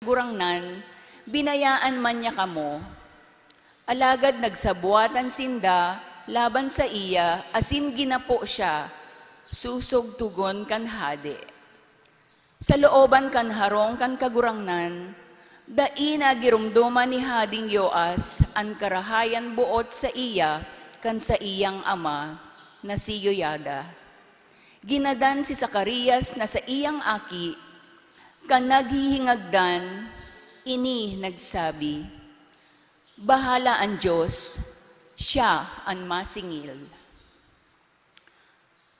Gurangnan, binayaan man niya kamo. Alagad nagsabuatan sinda, laban sa iya, asin ginapo siya, susog tugon kan hade. Sa looban kan harong kan kagurangnan, dai na girumduman ni Hading Yoas ang karahayan buot sa iya kan sa iyang ama na si Yoyada. Ginadan si Zacarias na sa iyang aki, kan naghihingagdan, ini nagsabi, bahala ang Diyos, siya ang masingil.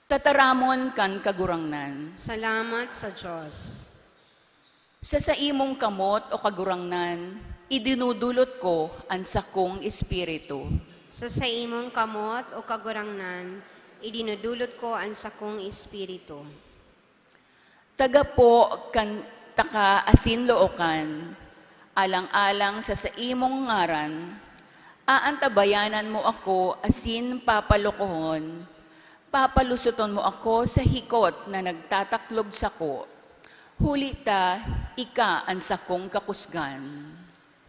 Tataramon kan kagurangnan. Salamat sa Diyos. Sa imong kamot o kagurangnan, idinudulot ko ang sakong espiritu. Sa imong kamot o kagurangnan, idinudulot ko ang sakong espiritu. Taga po kan taka asin lookan, alang-alang sa imong ngaran, aantabayanan mo ako asin papalokohon, papalusuton mo ako sa hikot na nagtataklob sako, huli ta, ika ang sakong kakusgan.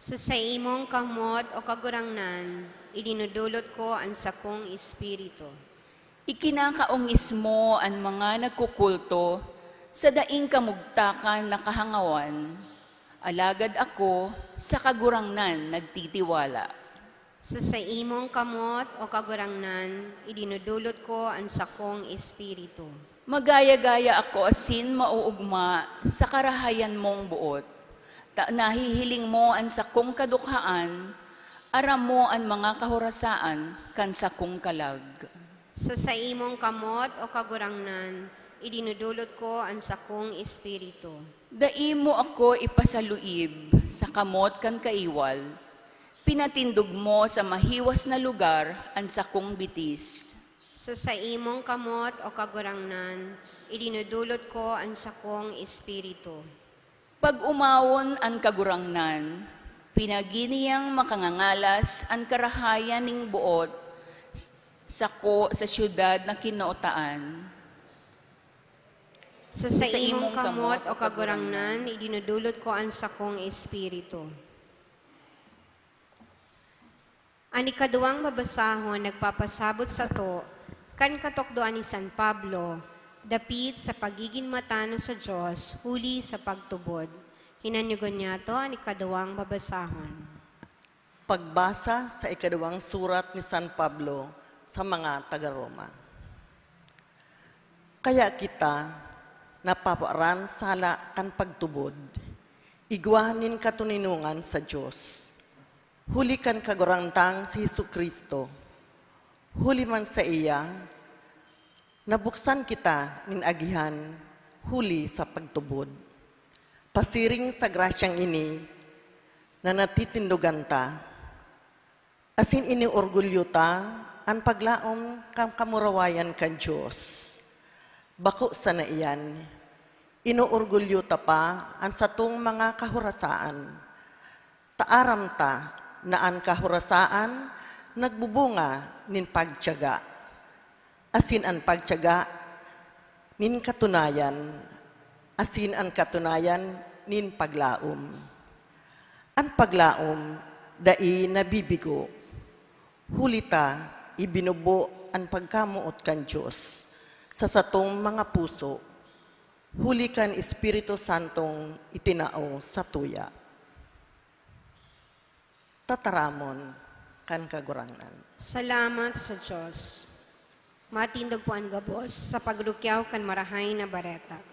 Sa imong kamot o kagurangnan, idinudulot ko ang sakong espiritu. Ikinakaungis mo ang mga nagkukulto sa daing kamugtakan na kahangawan, alagad ako sa kagurangnan nagtitiwala. Sa imong kamot o kagurangnan, idinudulot ko ang sakong espiritu. Magaya-gaya ako asin mauugma sa karahayan mong buot. Nahihiling mo ang sakong kadukhaan, aram mo ang mga kahorasaan kan sakong kalag. Sa imong kamot o kagurangnan, idinudulot ko ang sakong espiritu. Dai mo ako ipasaluib sa kamot kan kaiwal. Pinatindog mo sa mahiwas na lugar ang sakong bitis. Sa imong kamot o kagurangnan, idinudulot ko ang sakong espiritu. Pag umawon ang kagurangnan, pinaginiyang makangangalas ang karahayan ning buot sako sa syudad na kinootaan. Sa imong kamot o kagurangnan, idinudulot ko ang sakong espiritu. Ang ikaduwang mabasahon nagpapasabot sa to, kan katukdoan ni San Pablo, dapit sa pagiging matano sa Diyos, huli sa pagtubod. Hinanyugon niya to ang ikaduwang mabasahon. Pagbasa sa ikaduwang surat ni San Pablo sa mga taga-Roma. Kaya kita, napaparan sala kan pagtubod, igwanin katuninungan sa Diyos. Huli kan kagurantang si Jesucristo, huli man sa iya, nabuksan kita nin agihan, huli sa pagtubod. Pasiring sa grasyang ini, na natitindugan ta, asin iniorgulyo ta, ang paglaom kamurawayan kan Diyos. Bako sa naiyan, inuorgulyo ta pa ang satong mga kahurasaan. Taaram ta na ang kahurasaan nagbubunga nin pagtiyaga. Asin ang pagtiyaga nin katunayan, asin ang katunayan nin paglaom. Ang paglaom dai nabibigo, hulita ibinubo ang pagkamuot kan Diyos sa satong mga puso, huli kan Espiritu Santong itinao sa tuya. Tataramon kan kagurangnan. Salamat sa Diyos. Matindog po ang gabos sa pagrukyaw kan marahay na bareta.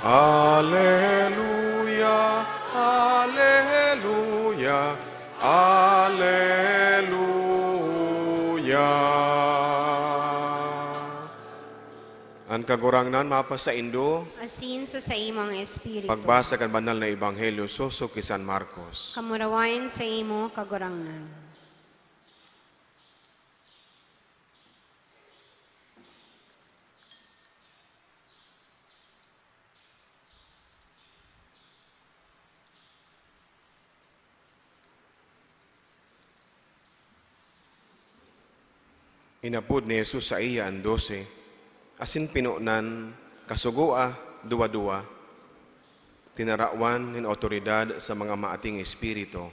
Alleluia, Alleluia, Alleluia. Ang kagurangnan mapa sa Indo, Asin sa imong espiritu. pagbasa kan banal na ebanghelyo susok kay San Marcos. Kamurawayan sa imo kagurangnan. Inapod ni Jesus sa iya ang 12, asin pinunan, kasugua, duwa-duwa, tinarawan ng otoridad sa mga maating espiritu.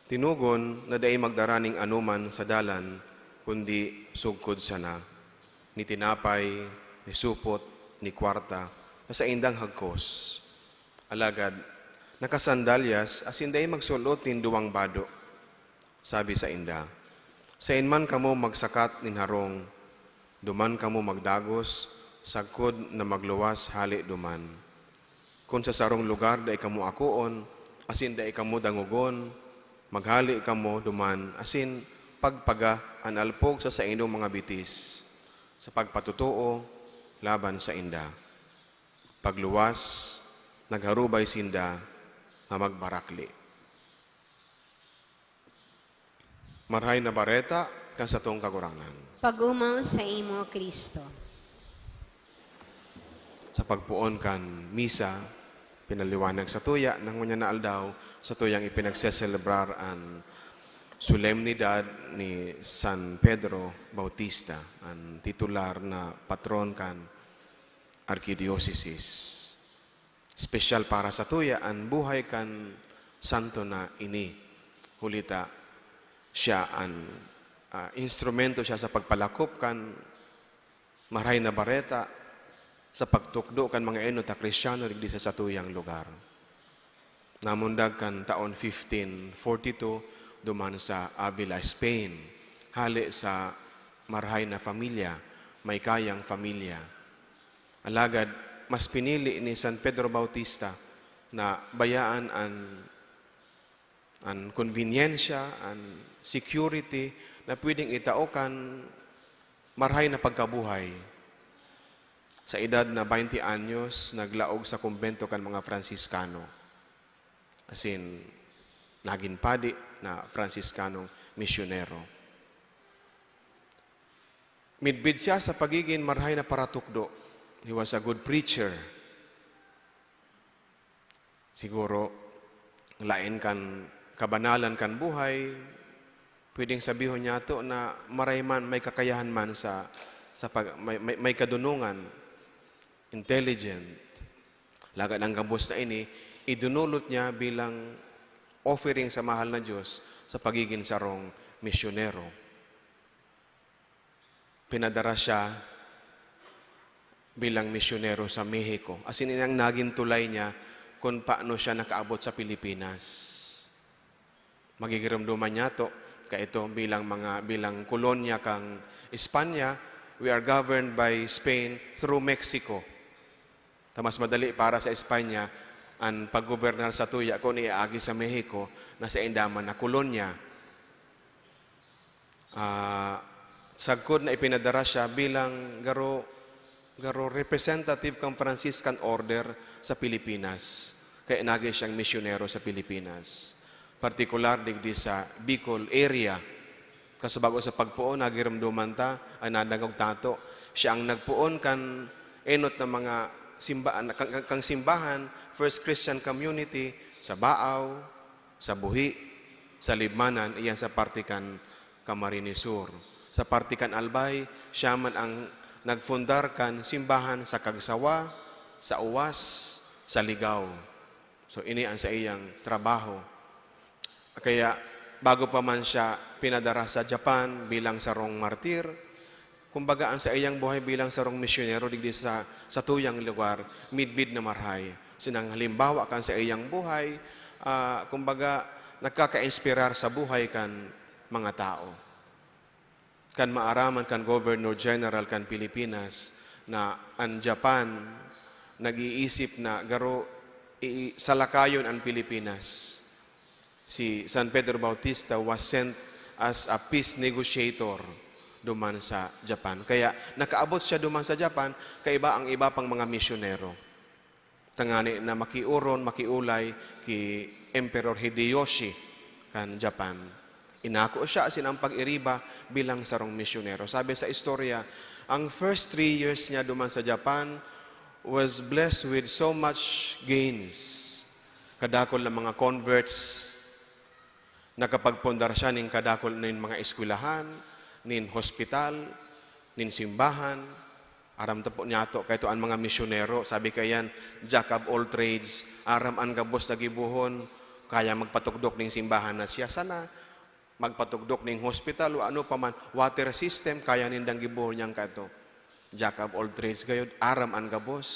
Tinugon na daay magdaraning anuman sa dalan, kundi sugkod sana. Ni tinapay, ni supot, ni kwarta, sa indang hagkos. Alagad, nakasandalyas, asin daay magsulot ng duwang bado. Sabi sa inda, sa inman kamo magsakat nin harong, duman kamo magdagos, sagkod na magluwas hali duman. Kung sa sarong lugar da kamo akuon, asin da kamo dangugon, maghali kamo duman, asin pagpaga an alpog sa inong mga bitis, sa pagpatutuo, laban sa inda. Pagluwas, nagharubay sinda, na magbarakli. Marhay na bareta, kan sa tong kagurangan. Pag-umaw sa imo, Kristo. Sa pagpuon kan misa, pinaliwanag sa tuya, nang ngunya na aldaw, sa tuyang ipinagseselebrar ang solemnidad ni San Pedro Bautista, ang titular na patron kan Arkidiocese. Special para sa tuya, ang buhay kan santo na ini. Hulita, siya ang instrumento siya sa pagpalakop kan maray na bareta sa pagtukdo kan mga enot a Kristyano digdi sa satuyang lugar. Namundag kan taon 1542 duman sa Avila, Spain, hali sa marhay na familia, may kayang familia. Alagad, mas pinili ni San Pedro Bautista na bayaan ang konveniensya, ang security na pwedeng itaokan marhay na pagkabuhay. Sa edad na 20 anyos, naglaog sa kumbento kan mga Franciscano. As in, naging padi na Franciscanong misyonero. Midbid siya sa pagiging marhay na paratukdo. He was a good preacher. Siguro, lain kan kabanalan kan buhay, pwedeng sabihin niya to na marayman, may kakayahan man may kadunungan, intelligent. Lagad ang gambos na ini, idunulot niya bilang offering sa mahal na Diyos sa pagiging sarong misyonero. Pinadara siya bilang misyonero sa Mexico. As in, ang naging tulay niya kung paano siya nakaabot sa Pilipinas. Magigiramduman niya to, ito bilang kolonya kang Espanya, we are governed by Spain through Mexico. Mas madali para sa Espanya ang paggobernar sa tuya kung iaagi sa Mexico na sa indaman na kolonya. Sagkod na ipinadara siya bilang garo representative kang Franciscan Order sa Pilipinas. Kaya naging siyang misyonero sa Pilipinas. Partikular digdi sa Bicol area. Kasabago sa pagpuon, nagiramduman ta, ang nadangog tato. Siya ang nagpuon kan enot na mga simbahan, kang simbahan, First Christian Community, sa Baaw, sa Buhi, sa Libmanan, iyan sa partikan Camarines Sur. Sa partikan Albay, siya man ang nagfundar kan simbahan sa Kagsawa, sa Uwas, sa Ligaw. So ini ang sa iyang trabaho. Kaya bago pa man siya pinadara sa Japan bilang sarong martir, kumbaga ang sa iyang buhay bilang sarong misyonero digdi sa tuyang lugar, midbid na marhay. Sinang halimbawa kan sa iyang buhay, kumbaga nagkaka-inspirar sa buhay kan mga tao. Kan maaraman kan Governor General kan Pilipinas na ang Japan nag-iisip na garo salakayon ang Pilipinas. Si San Pedro Bautista was sent as a peace negotiator duman sa Japan. Kaya nakaabot siya duman sa Japan, kaiba ang iba pang mga misyonero. Tangani na makiuron, makiulay ki Emperor Hideyoshi kan Japan. Inako siya asin ang pag-iriba bilang sarong misyonero. Sabi sa istorya, ang first 3 years niya duman sa Japan was blessed with so much gains. Kadakol ng mga converts, nakapagpundar siya ning kadakol nin mga eskwelahan, nin hospital, nin simbahan. Aram ta po niya to, kahit ang mga misyonero, sabi kayan, jack of all trades, aram ang gabos na gibuhon, kaya magpatugdok ning simbahan na siya. Sana magpatugdok ning hospital o ano pa man, water system, kaya nindang gibuhon niyang kato. Jack of all trades gayod, aram ang gabos.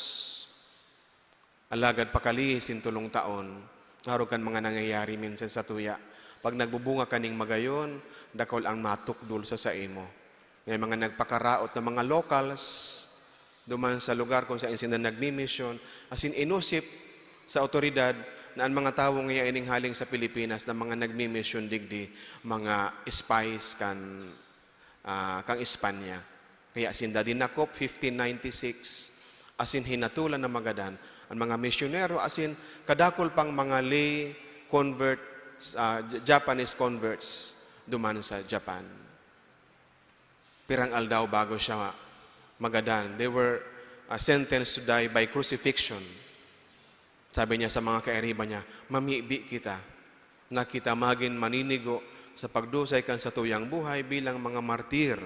Alagad pakalihis in tulong taon, harukan mga nangyayari minsan sa tuya. Pag nagbubunga kaning magayon, dakol ang matukdul sa imo. May mga nagpakaraot na mga locals, duman sa lugar kung saan sila nagmi-mission, asin inusip sa otoridad na ang mga tao ngayon ining haling sa Pilipinas na mga nagmi-mission digdi, mga spies kang Espanya. Kaya asin dadinakop, 1596, asin hinatulan na magadan, ang mga misyonero, asin kadakol pang mga lay convert, Japanese converts, duman sa Japan. Pirang aldaw bago siya magadan. They were sentenced to die by crucifixion. Sabi niya sa mga kaeriba niya, mamibi kita na kita magin maninigo sa pagdusay kan sa tuyang buhay bilang mga martir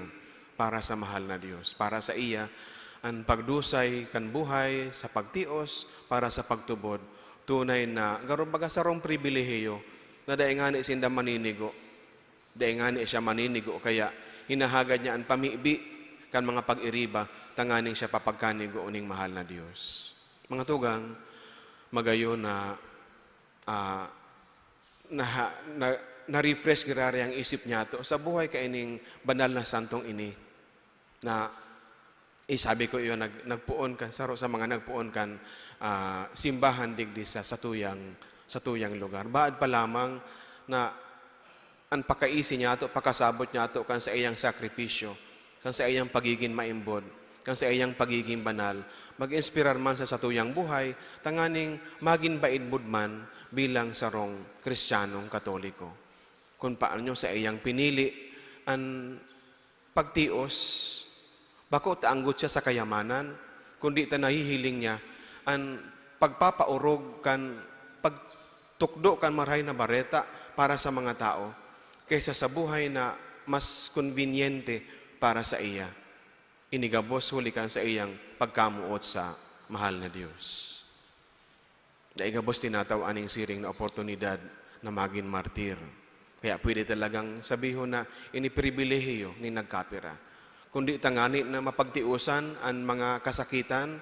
para sa mahal na Diyos. Para sa iya, ang pagdusay kan buhay sa pagtios para sa pagtubod. Tunay na, garo baga sarong pribilehiyo na daingani sinda maninigo. Daingani siya maninigo, kaya hinahagad niya ang pamibi kan mga pag-iriba, tanganing siya papagkanigo uning mahal na Diyos. Mga tugang, magayon na na-refresh girari ang isip niya to sa buhay kaining banal na santong ini na sabi ko iyon nagpuon kan sa mga nagpuon kan simbahan digdi sa tuyang lugar. Baad pa lamang na ang pakaisi niya to, pakasabot niya to kan sa iyang sakripisyo, kan sa iyang pagiging maimbod, kan sa iyang pagiging banal, mag-inspirar man sa tuyang buhay, tanganing maging baidbod man bilang sarong Kristiyanong Katoliko. Kung paano sa iyang pinili ang pagtios, bako taanggot siya sa kayamanan, kundi ta nahihiling niya ang pagpapaurog kan pagtukdo kan maray na bareta para sa mga tao kaysa sa buhay na mas konbinyente para sa iya. Inigabos hulikan sa iyang pagkamuot sa mahal na Diyos. Daigabos tinataw aning siring na oportunidad na maging martir. Kaya pwede talagang sabihon na inipribilehiyo ni nagkapira. Kundi tangani na mapagtiusan ang mga kasakitan,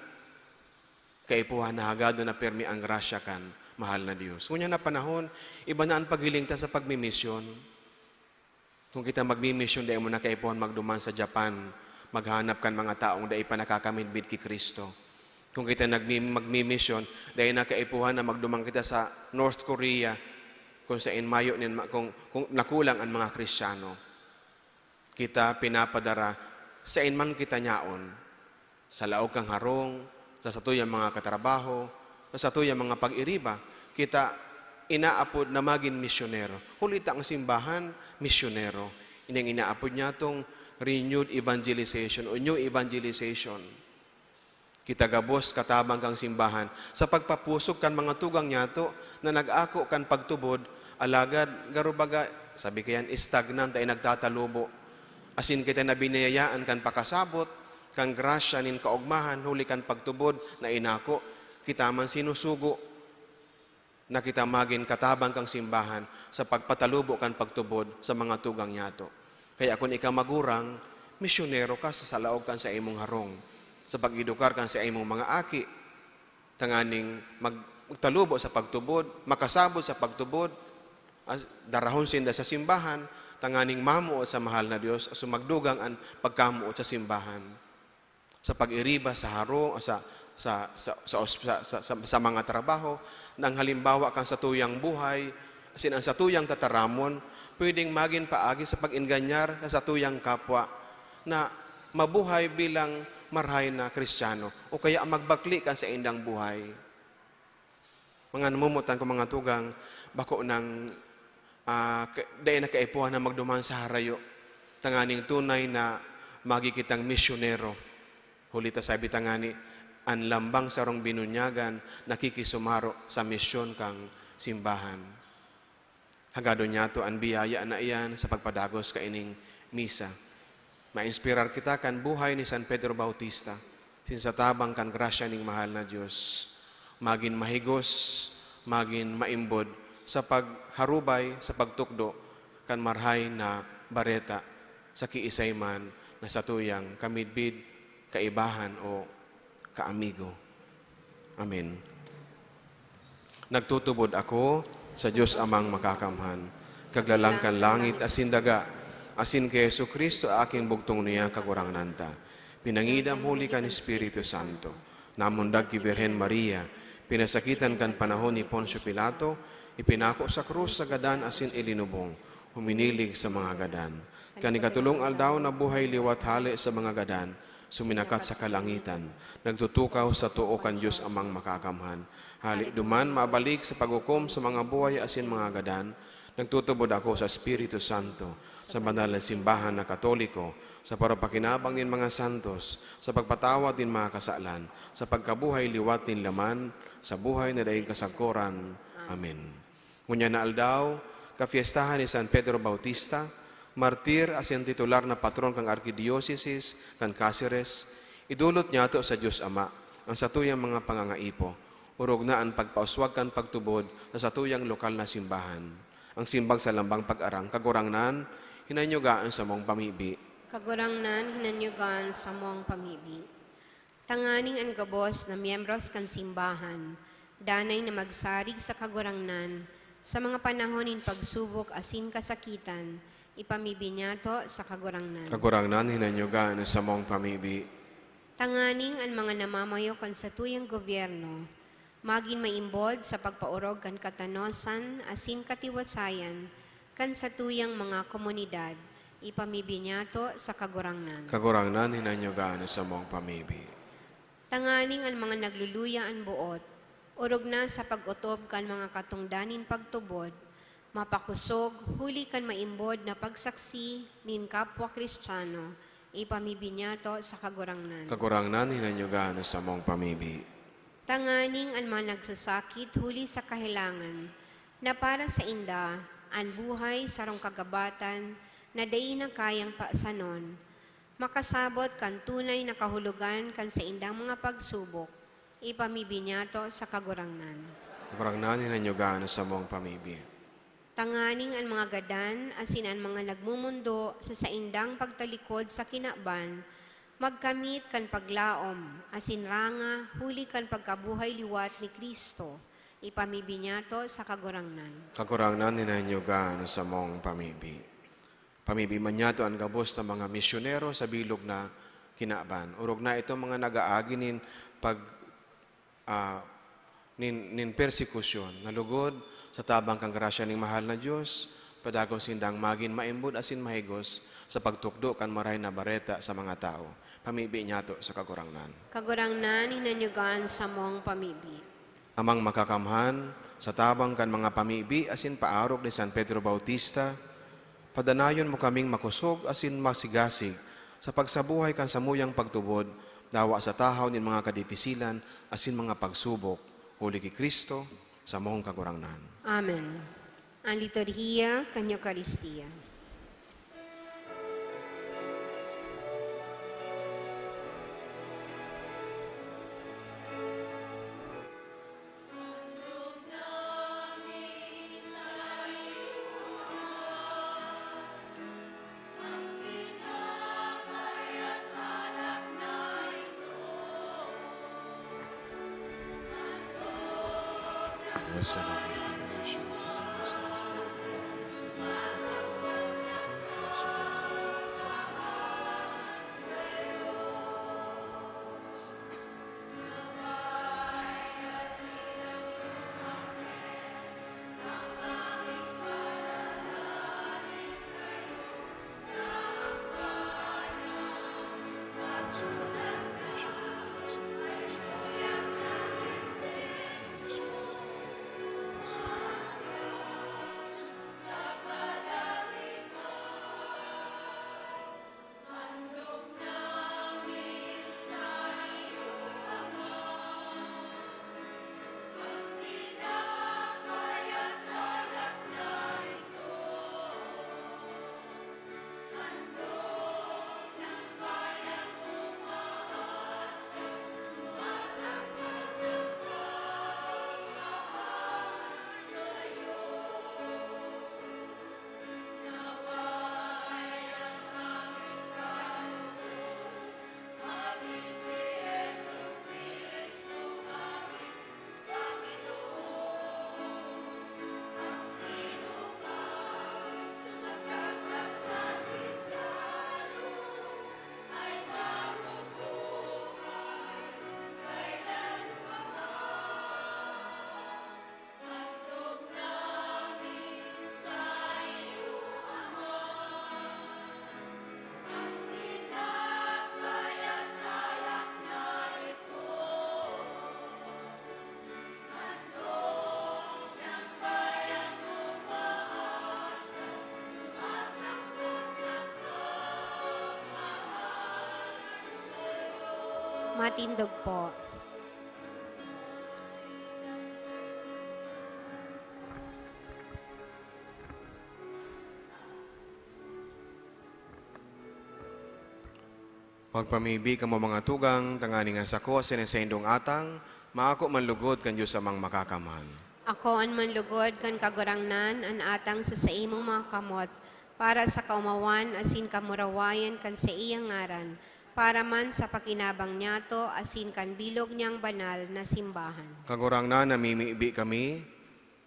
kaipuhan na hagado na permi ang grasya kan mahal na Diyos. Kunya na panahon, iba na ang pagilingta sa pagmimisyon. Kung kita magmimisyon, dahil mo na kaipuhan magduman sa Japan, maghanap kan mga taong dahil pa nakakamidbid ki Kristo. Kung kita magmimisyon, dahil na kaipuhan na magduman kita sa North Korea, kung sa inmayo, kung nakulang ang mga Kristiyano. Kita pinapadara, sa inman kita nyaon, sa laog kang harong, sa satuyang mga katrabaho, sa satuyang mga pag-iriba, kita inaapod na maging misyonero. Hulita ang simbahan, misyonero. Inang inaapod niya itong renewed evangelization o new evangelization. Kita gabos katabang kang simbahan sa pagpapusok kan mga tugang niya to na nag-ako kan pagtubod, alagad, garubaga, sabi kayan, stagnant ay nagtatalubo. Asin kita na binayayaan kan pakasabot, kan grasya nin kaugmahan, huli kan pagtubod na inako, kita man sinusugo na kita maging katabang kang simbahan sa pagpatalubo kan pagtubod sa mga tugang niyato. Kaya kung ikaw magurang, misyonero ka sa salaog kan sa imong harong, sa pag-edukar kan sa imong mga aki, tanganing magtalubo sa pagtubod, makasabot sa pagtubod, darahon sinda sa simbahan, tanganing mamuot sa mahal na Diyos, sumagdugang ang pagkamuot sa simbahan. Sa pag-iriba, sa harong, sa sa mga trabaho, nang halimbawa kang sa tuyang buhay, asin ang sa tuyang tataramon, pwedeng maging paagi sa pag-inganyar sa tuyang kapwa na mabuhay bilang marhay na Kristiyano o kaya magbakli ka sa indang buhay. Mga namumutan ko mga tugang, bako ng dahil na kaipuhan na magduman sa harayo, tanganing tunay na magikitang misyonero. Hulita sabi tangani, ang lambang sarong binunyagan, nakikisumaro sa misyon kang simbahan. Hagado niya to ang biyaya na iyan sa pagpadagos kaining misa. Ma-inspirar kita kan buhay ni San Pedro Bautista, sinsatabang kan grasya ning mahal na Diyos. Magin mahigos, magin maimbod sa pagharubay, sa pagtukdo, kan marhay na bareta sa kiisay man na satuyang kamidbid, kaibahan o kaamigo. Amen. Nagtutubod ako sa Diyos amang makakamhan, kaglalangkan langit asin daga, asin kay Yesu Kristo aking bugtong niya kagurang nanta. Pinangidam huli kan Espiritu Santo, namundag ki Virhen Maria, pinasakitan kan panahon ni Poncio Pilato, ipinako sa krus sa gadan asin ilinubong, huminilig sa mga gadan. Kanikatulong aldaw na buhay liwat hali sa mga gadan, suminakat sa kalangitan, nagtutukaw sa tuo kan Diyos amang makakamhan. Hali duman mabalik sa paghukom sa mga buhay asin mga gadan, nagtutubod ako sa Espiritu Santo, sa banal na simbahan na Katoliko, sa parapakinabang din mga santos, sa pagpatawad din mga kasalan, sa pagkabuhay liwat din laman, sa buhay na daing kasagkuran. Amen. Ngunya na aldaw, kafiestahan ni San Pedro Bautista, martir asin titular na patron kang Arkidiocese kan Cáceres, idulot niya to sa Diyos Ama ang satuyang mga pangangaipo, urog na ang pagpauswag kan pagtubod sa satuyang lokal na simbahan. Ang simbag sa lambang pag-arang, kagurangnan, hinanyugaan sa mong pamibi. Kagurangnan, hinanyugan sa mong pamibi. Tanganing ang gabos na miyembros kan simbahan, danay na magsarig sa kagurangnan, sa mga panahonin pagsubok asin kasakitan, ipamibi niya to sa kagurangnan. Kagurangnan, hinanyugaan sa mong pamibi. Tanganing ang mga namamayo kan sa tuyang gobyerno, maging maimbod sa pagpaurog kan katanosan asin katiwasayan kan sa tuyang mga komunidad, ipamibi niya to sa kagurangnan. Kagurangnan, hinanyugaan sa mong pamibi. Tanganing ang mga nagluluya ang buot, urog na sa pag-utob kan mga katungdanin pagtubod, mapakusog, huli kan maimbod na pagsaksi nin kapwa Kristiyano, ipamibi niya to sa kagurangnan. Kagurangnan, hinanyugaan sa mong pamibi. Tanganing ang mga nagsasakit huli sa kahilangan, na para sa inda, ang buhay sarong kagabatan, na dahi na kayang paasanon, makasabot kan tunay na kahulugan kan sa indang mga pagsubok, ipamibi niya to sa kagurangnan. Kagurangnan, hinanyugaan sa mong pamibi. Tanganing ang mga gadan, asin ang mga nagmumundo sa saindang pagtalikod sa kinaban, magkamit kan paglaom, asin ranga, huli kan pagkabuhay liwat ni Kristo, ipamibi niya to sa kagurangnan. Kagurangnan, hinanyugaan sa mong pamibi. Pamibi man niya to ang gabos ng mga misyonero sa bilog na kinaban. Urog na ito mga nag-aagi nin persekusyon, nalugod sa tabang kang grasya ning mahal na Diyos, padagong sindang magin maimbod asin mahigos sa pagtukdo kan maray na bareta sa mga tao. Pamibi niya to sa kagurangnan. Kagurangnan, hinanyugan sa mong pamibi. Amang makakamhan sa tabang kan mga pamibi asin paarok ni San Pedro Bautista, padanayon mo kaming makusog asin masigasig sa pagsabuhay kan samuyang pagtubod, dawa sa tahaw nin mga kadifisilan asin mga pagsubok, huli ki Kristo sa mong kagurangnan. Amen. Ang liturhiya, kanyokaristiya. Matindog po. Magpamibi ka mo mga tugang, tangani nga sako, sinesendong atang, maako manlugod kan Diyos amang makakaman. Ako an manlugod kan kagurangnan an atang sa imong mga kamot para sa kaumawan asin kamurawayan kan sa iyang ngaran para man sa pakinabang niyato asin kan bilog niyang banal na simbahan. Kagurang na namimibi kami,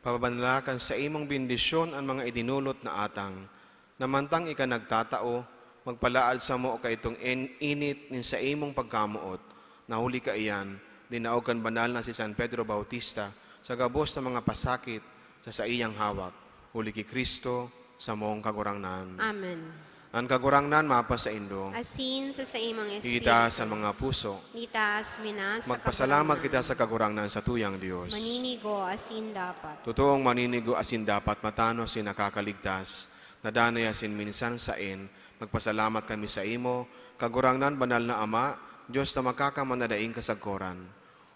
pababanlakan sa imong bendisyon ang mga idinulot na atang, namantang ika nagtatao, magpalaal sa mo ka itong init nin sa imong pagkamuot, nahuli ka iyan, dinaog kan banal na si San Pedro Bautista, sa gabos ng mga pasakit sa iyang hawak, huli ki Kristo sa mong kagurangnan. Amen. Ang kagurangnan mapa sa indo, Asin sa imong espiritu. kita sa mga puso, Nitaas minas sa magpasalamat kagurangnan. kita sa kagurangnan sa tuyang Diyos. Maninigo asin dapat. Totoong maninigo asin dapat matano si nakakaligtas, nadanay asin minsan sain, magpasalamat kami sa imo, kagurangnan banal na Ama, Diyos na makakamandadaing kasagkoran.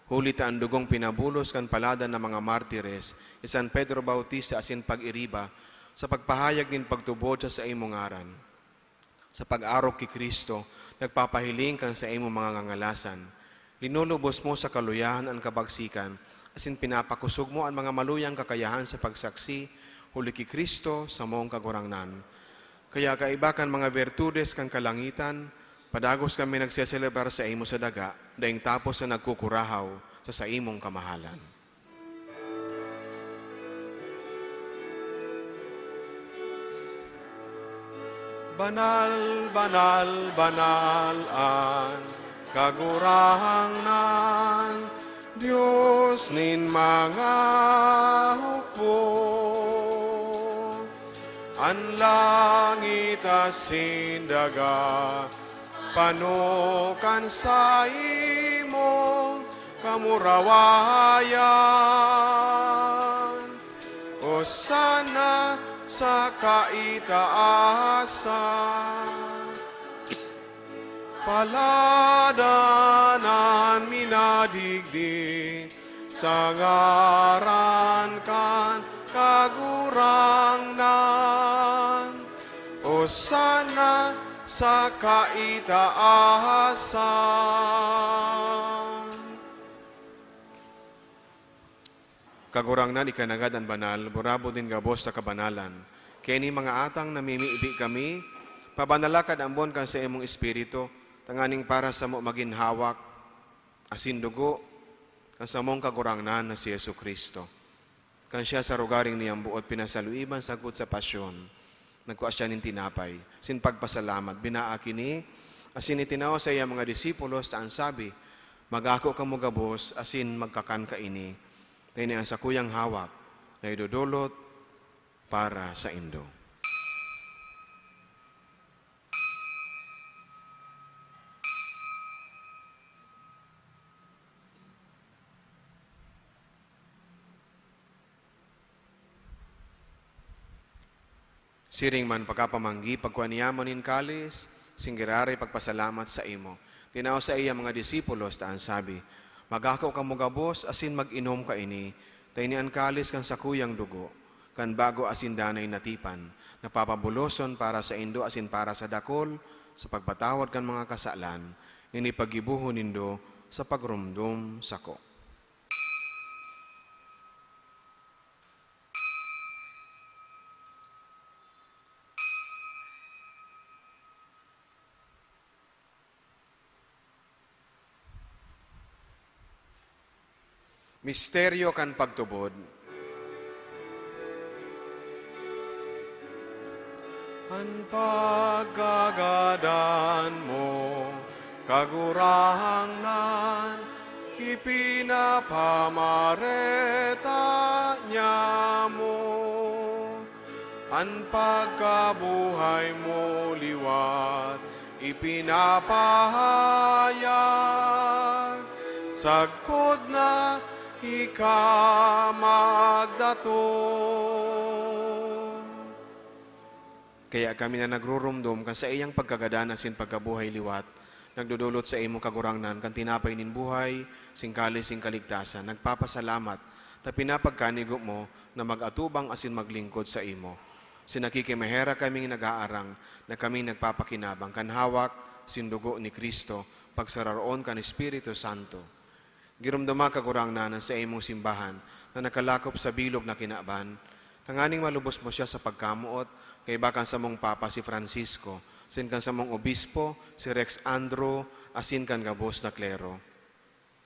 Huli ta ang dugong pinabulos kan palada ng mga martires, San Pedro Bautista asin pag-iriba, sa pagpahayag din pagtubod sa imong ngaran. Sa pag-arok ki Kristo, nagpapahiling kan sa imong mga ngangalasan. Linulubos mo sa kaluyahan ang kabagsikan, asin pinapakusog mo ang mga maluyang kakayahan sa pagsaksi, huli ki Kristo sa mong kagurangnan. Kaya kaibakan mga virtudes kan kalangitan, padagos kami nagseselebar sa imo sa daga, daing tapos na nagkukurahaw sa imong kamahalan. Banal, banal, banal ang kagurangnan, Diyos nin mga hukbo. Ang langit asin daga, panukan sa imo kamurawayan. O sana sa kaitaasan, paladanan minadigdi, sa ngaran kan kagurangnan. O sana sa kaitaasan. Kagurangnan ikanagad ang banal, burabo din gabos sa kabanalan. Kaya ni mga atang namimiibi kami, pabanalakad ambon kan sa imong espiritu, tanganing para sa mo maging hawak, asin dugo, kan sa mong kagurangnan na si Yesu Kristo. Kan siya sa rugaring niyang buot pinasaluiban sagot sa pasyon, nagkuha siya nin tinapay, sin pagpasalamat, binaaki ni, asin itinaw sa iya mga disipulos, saan sabi, magako ka mo gabos, asin magkakan ka ini, tayo ang sakuyang hawak, na idudulot para sa indo. Siring man pagkapamanggi, pagkuaniyamon in kalis, singgirari pagpasalamat sa imo. Tinaw sa iya mga disipulos, taan sabi, magakaw ka mo gabos, asin mag-inom ka ini, tainian kalis kan sakuyang dugo, kan bago asin danay natipan, napapabuloson para sa indo asin para sa dakol, sa pagpatawad kan mga kasalan, ini pagibuhon nindo sa pagrumdum sako. Misteryo kan pagtubod. Ang paggagadan mo, kagurangnan, ipinapamareta niya mo. Ang pagkabuhay mo liwat, ipinapahayag, sagkod na ikamagdato. Kaya kami na nagrurumdum kan sa iyang pagkagadanas sin pagkabuhay liwat, nagdudulot sa imong kagurangnan, kan tinapay nin buhay, singkali sing kaligtasan, nagpapasalamat, ta pinapagkanigo mo na mag-atubang asin maglingkod sa imo. Sinakikimahera kaming nag-aarang na kaming nagpapakinabang, kan hawak, sindugo ni Kristo, pagsararoon kan Espiritu Santo. Girumduma kagurangnan sa imong simbahan, na nakalakop sa bilog na kinaban, tanganing malubos mo siya sa pagkamuot, kay bakan sa mong Papa si Francisco, sin kan sa mong Obispo, si Rex Andro, asin kan gabos na klero.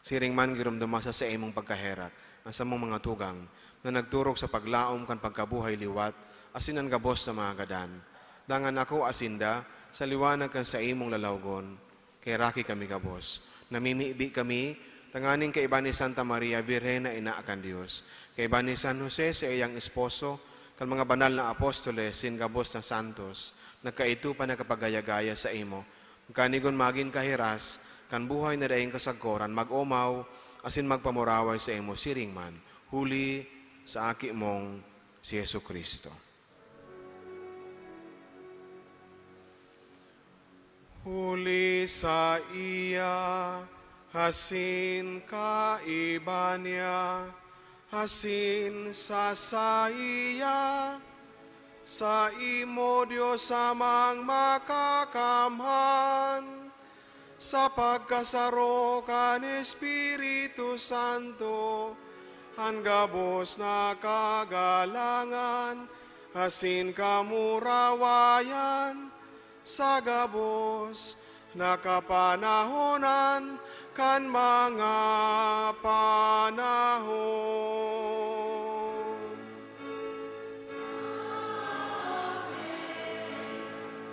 Siring man girumduma sa imong pagkaherak, ang sa mong mga tugang, na nagturok sa paglaom kan pagkabuhay liwat, asin ang gabos sa mga gadan. Dangan ako asinda, sa liwanag kan sa imong lalawgon, kay raki kami gabos. Namimiibi kami, tanganing kay iba ni Santa Maria, Virgen na ina akan Dios. Kay iba ni San Jose sa iyang esposo, kan mga banal na apostoles, sin gabos na santos, nagkaitu pa nakapagayagaya sa imo. Kanigon magin kahiras, kan buhay na daing kasagkoran, mag-umaw, asin magpamuraway sa imo siring man, huli sa aki mong si Yesu Kristo. Huli sa iya, hasin kaiba niya, hasin sa iya, sa imo Diyos amang makakamhan, sa pagkasaro kan Espiritu Santo, ang gabos na kagalangan, hasin kamurawayan, sa gabos na kapanahonan kan mga panahon.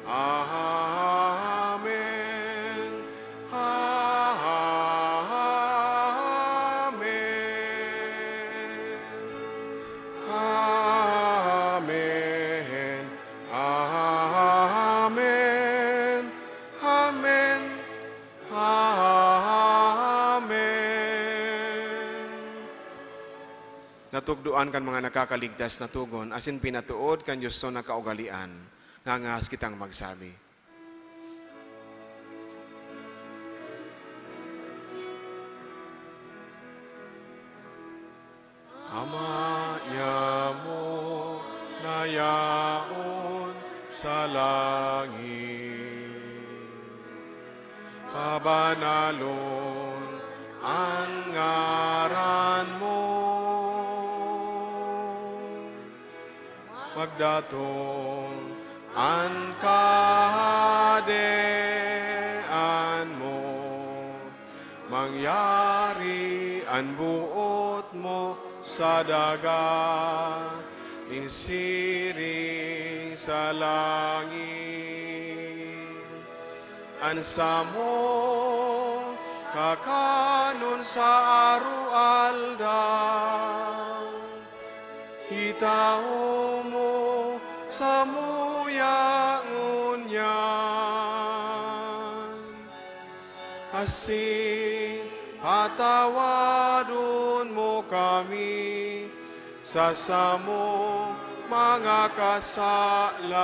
Amen. Amen. Amen. Amen. Amen. Natugduan kan mga nakakaligtas na tugon, asin pinatuod kan Diyos na kaugalian, ngangas kitang magsabi. Ama niya mo na yaon sa langit, pabanalon ang ngaran mo, magdatong ang kahadean mo, mangyari ang buot mo sa dagat, insiring sa langit. Ansa mo kakanon sa arualdaw, itao mo sa muyangunyan, asin patawadon mo kami sa samo mga kasalan,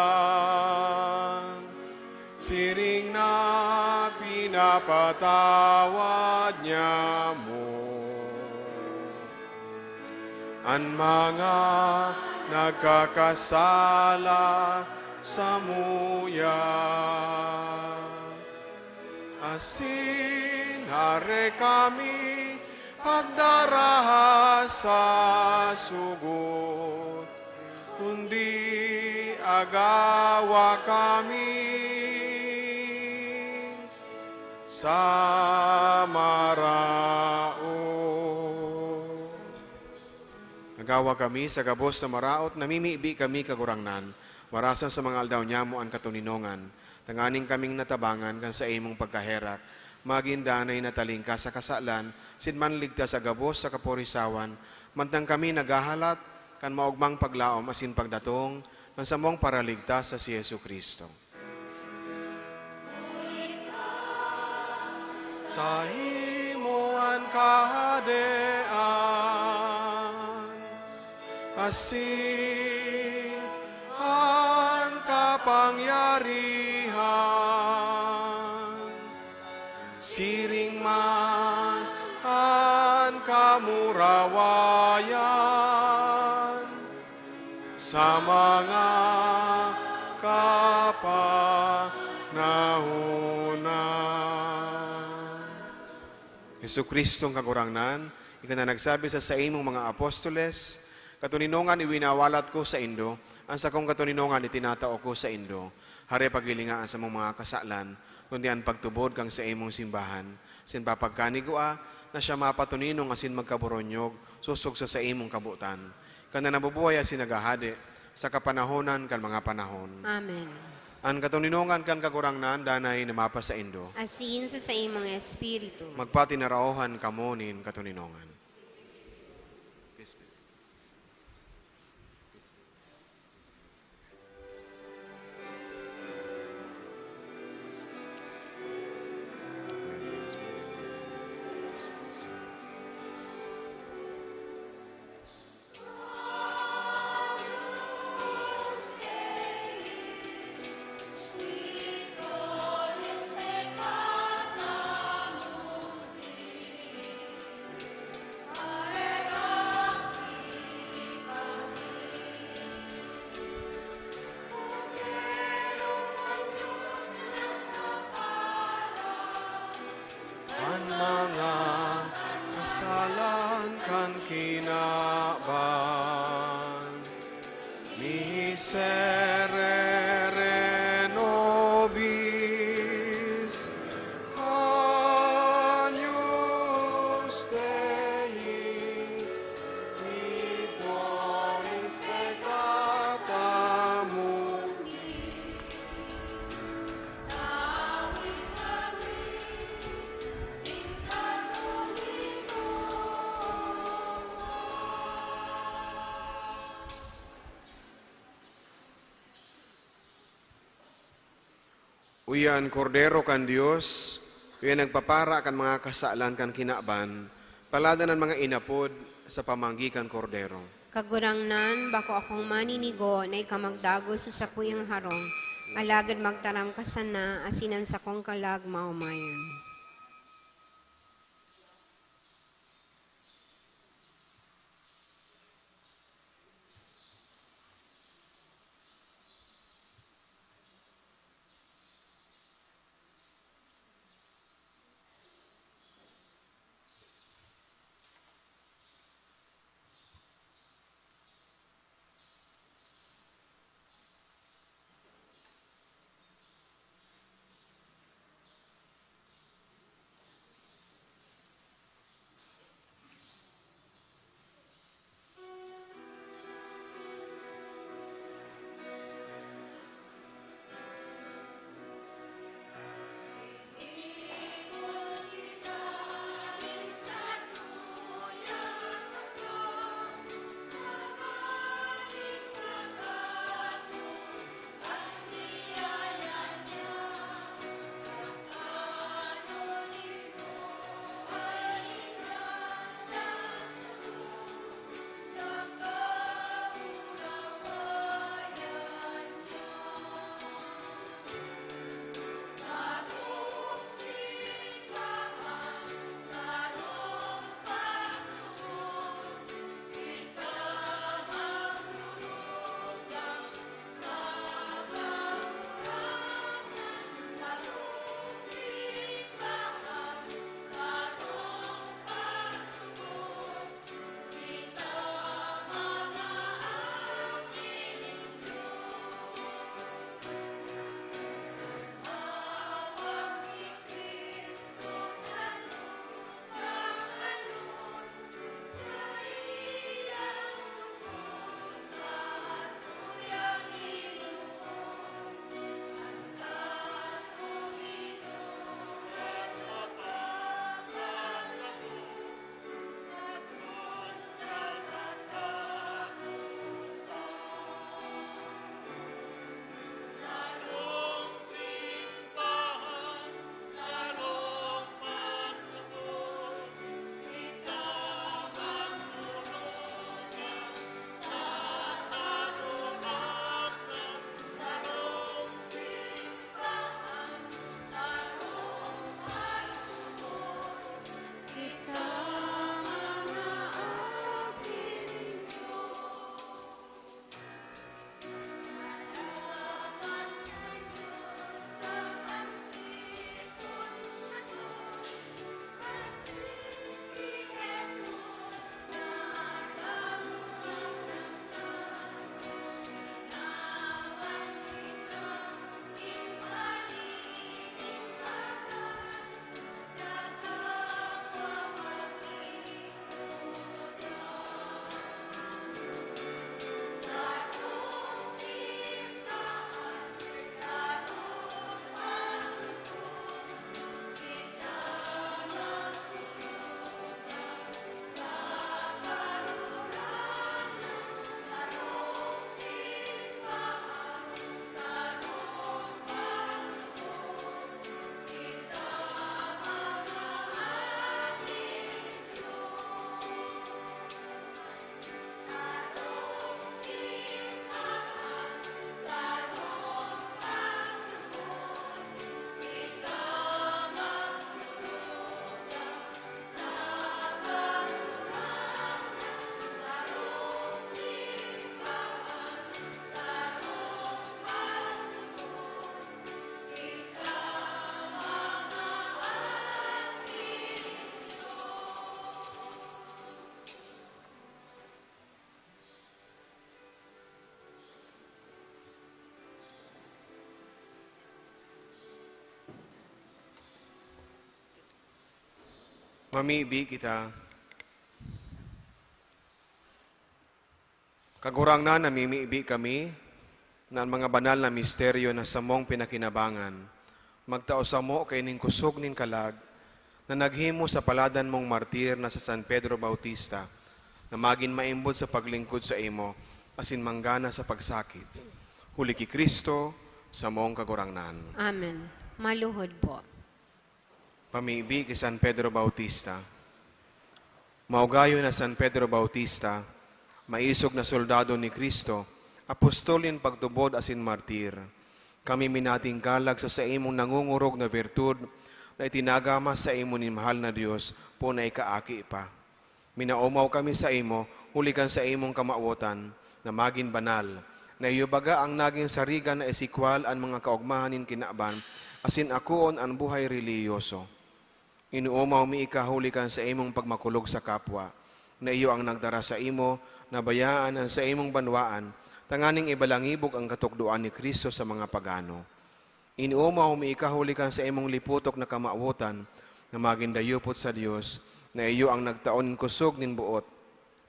siring na pinapatawad niya mo ang mga nagkakasala sa muya. Asin hare kami pagdaraha sa sugot, kundi agawa kami sa marao. Nagawa kami sa gabos sa maraot, namimiibi kami kagurangnan, warasan sa mga aldaw niya mo ang katuninongan, tanganing kaming natabangan kan sa imong pagkaherak, magindanay na talingka sa kasalan, sinman ligtas sa gabos sa kaporisawan, mantang kami nagahalat, kan maugmang paglaom asin pagdatong, ng samong paraligtas sa si Yesu Kristo. Sa imuan kahadean, asin ang kapangyarihan, siring man an kamurawayan sa mga kapanahunan. Hesu Kristong kagurangnan, ika na nagsabi sa imong mga apostoles, katuninongan iwinawalat ko sa Indo, ang sa kong katuninongan itinatao ko sa Indo, hari pagilingaan sa mong mga kasalan, kundi ang pagtubod kang sa imong simbahan, sin papagkanigua, na siya mapatuninong asin magkaboronyog, susog sa imong kabutan. Kana nabubuhay asin nagahadi, sa kapanahonan kan mga panahon. Amen. Ang katuninongan kan kagurangnan, danay namapa sa Indo. Asin sa imong espiritu. Magpatinaraohan kamo nin katuninongan. Ang mga kasalan kan kinaban, miserere nobis, agnus Dei, midonis peccata mundi. Uyan kordero kan Dios, uyan nagpapara kan mga kasalan kan kinaban, palada ng mga inapod sa pamanggikan kordero. Kagurangnan, bako akong maninigo na ikamagdago sa sakuyang harong, alagad magtaram ka sana, asinan sa kong kalag maumayan. Mamibi kita. Kagurang na namimibi kami na ang mga banal na misteryo na samong pinakinabangan. Magtaosamo kay ning kusog ning kalag na naghimo sa paladan mong martir na sa San Pedro Bautista na magin maimbod sa paglingkod sa imo asin manggana sa pagsakit. Huli ki Kristo sa mong kagurangnan. Amen. Maluhod po. Pamibi kay San Pedro Bautista. Maugayo na San Pedro Bautista, maisog na soldado ni Kristo, apostolin pagtubod asin martir. Kami minating kalag sa imong nangungurog na virtud na itinagama sa imo ni mahal na Dios po na ikaaki pa. Minaumaw kami sa imo, hulikan sa imong kamauotan na magin banal, na iyo baga ang naging sarigan na esikwal ang mga kaugmahanin kinaban, asin akoon ang buhay reliyoso. Inuumaw mi ikahulikan sa imong pagmakulog sa kapwa, na iyo ang nagdara sa imo, na bayaan ang sa imong banwaan, tanganing ibalangibog ang katukduan ni Kristo sa mga pagano. Inuumaw mi ikahulikan sa imong liputok na kamauotan, na magindayupot sa Dios, na iyo ang nagtaon kusog nin buot,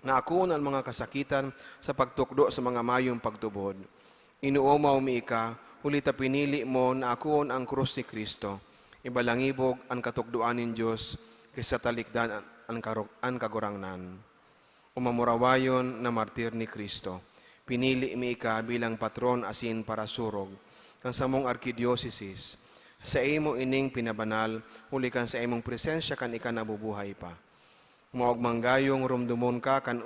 na akoon ang mga kasakitan sa pagtukdo sa mga mayong pagtubod. Inuumaw mi ika, hulita pinili mo na akoon ang krus ni Kristo, ibalangibog ang katukduan nin Diyos kaysa talikdan ang kagurangnan. Umamurawayon na martir ni Kristo, pinili mi ika bilang patron asin para surog, kang samong arkidiocesis, sa imo ining pinabanal, hulikan sa imong presensya kan ika nabubuhay pa. Maugmanggayong rumdumon ka kan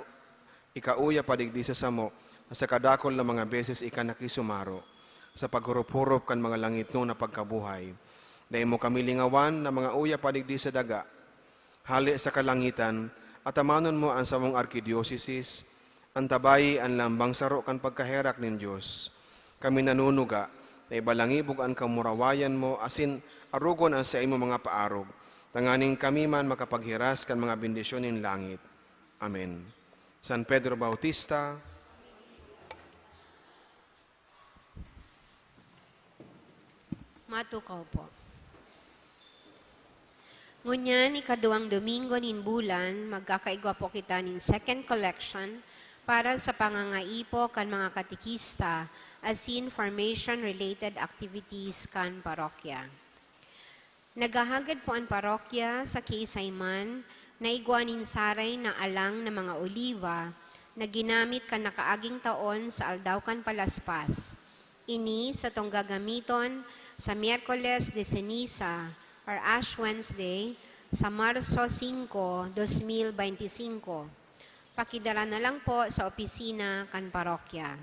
ikauya padigdi sa samo, sa kadakol na mga beses ika nakisumaro, sa paghurup-hurup kan mga langit no na pagkabuhay, na imo kami lingawan na mga uya padigdi sa daga, hali sa kalangitan, at amanon mo ang samong arkidiocesis, ang tabay ang lambang saro kan pagkaherak nin Diyos. Kami nanunuga, na ibalangibog ang kamurawayan mo, asin arugon ang sa imo mga paarog, tanganing kami man makapaghiras kan mga bendisyon nin langit. Amen. San Pedro Bautista, Matukaw po. Ngunyan, ikaduang Domingo nin bulan, magkakaigwa po kita nin second collection para sa pangangaipo kan mga katikista asin formation-related activities kan parokya. Nagahagad po ang parokya sa kiisayman na igwanin saray na alang na mga oliva na ginamit kan nakaaging taon sa aldaw kan palaspas. Ini sa tong gagamiton sa Miyerkules de Ceniza or Ash Wednesday sa Marso 5, 2025. Pakidara na lang po sa opisina kan parokya.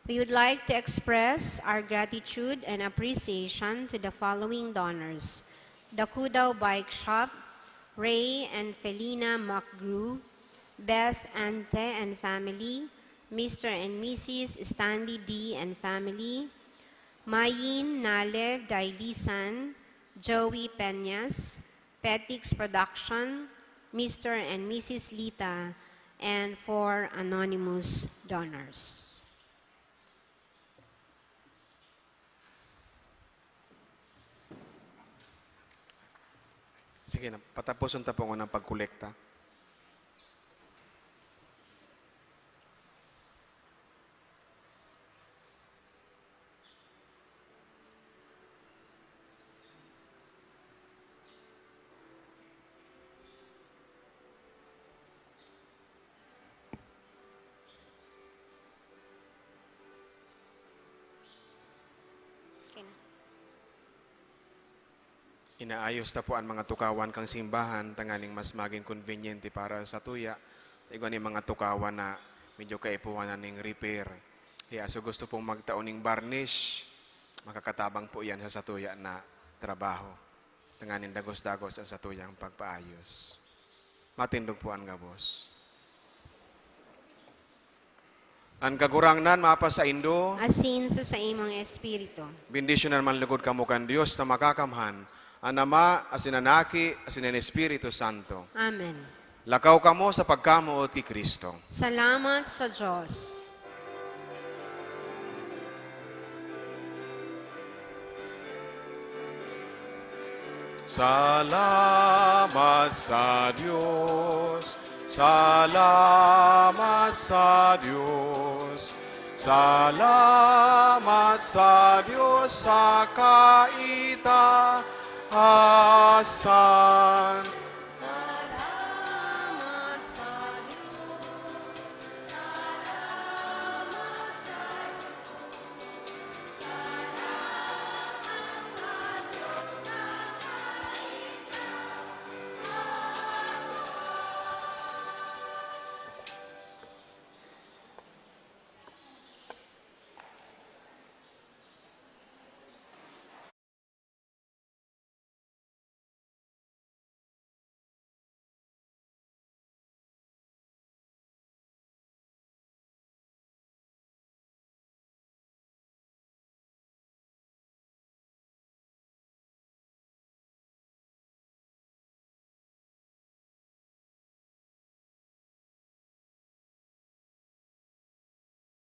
We would like to express our gratitude and appreciation to the following donors: the Kudao Bike Shop, Ray and Felina McGrew, Beth Ante and family, Mr. and Mrs. Stanley D. and family, Mayin Nale Dailisan, Joey Peñas, Petix Production, Mr. and Mrs. Lita, and 4 anonymous donors. sige na, patapuson ta po ng pagkolekta. Inaayos na po ang mga tukawan kang simbahan, tangaling mas maging conveniente para sa tuya. Tigwan yung mga tukawan na medyo kaipuhan na ng repair. Kaya so gusto pong magtaon ng varnish, makakatabang po yan sa satuya na trabaho. Tanganin dagos-dagos ang satuyang pagpaayos. Matindog po ang gabos. Ang kagurangnan mapa sa Indo, Asin sa imong espiritu. bendisyon naman lugod kamo kan Diyos na makakamhan, ang Ama, asin Anaki, asin ang Espiritu Santo. Amen. Lakaw kamo sa pagkamuot ti Kristo. Salamat sa Diyos. Salamat sa Diyos, salamat sa Diyos, salamat sa Diyos sa kaitaasan.